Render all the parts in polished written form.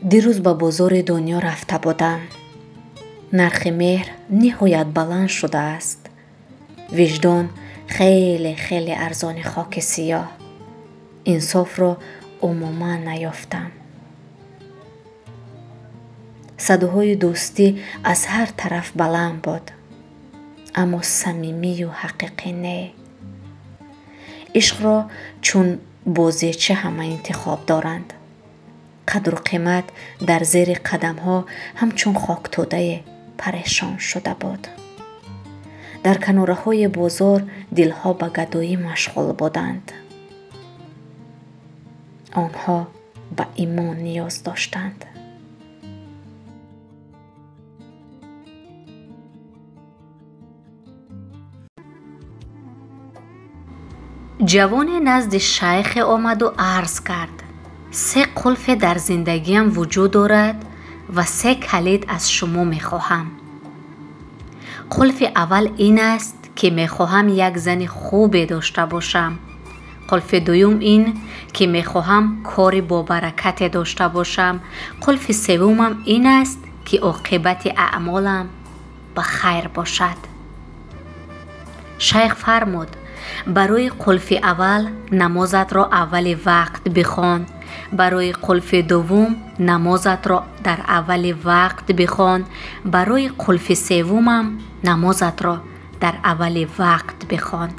دیروز به بازار دنیا رفته بودم. نرخ مهر نهایت بلند شده است. وجدان خیلی خیلی ارزان خاک سیاه. انصاف را عموما نیافتم. صداهای دوستی از هر طرف بلند بود، اما صمیمی و حقیقی نه. عشق را چون بازیچه همه انتخاب دارند. قدر و قیمت در زیر قدم ها همچون خاک توده پریشان شده بود. در کناره های بازار دلها به گدایی مشغول بودند. آنها به ایمان نیاز داشتند. جوانی نزد شیخ آمد و عرض کرد: 3 قلف در زندگیم وجود دارد و 3 کلید از شما می خواهم. قلف اول این است که می خواهم یک زن خوب داشته باشم. قلف دوم این که می خواهم کاری با برکت داشته باشم. قلف سومم این است که عاقبت اعمالم به خیر باشد. شیخ فرمود: برای قلف اول نمازت را اول وقت بخوان. برای قلف دوم نمازت را در اول وقت بخوان. برای قلف سومم نمازت را در اول وقت بخوان.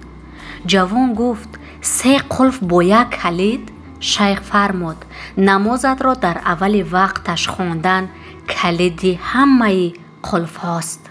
جوان گفت: 3 قلف با 1 کلید؟ شیخ فرمود: نمازت را در اول وقتش خواندن کلید همه قلف هاست.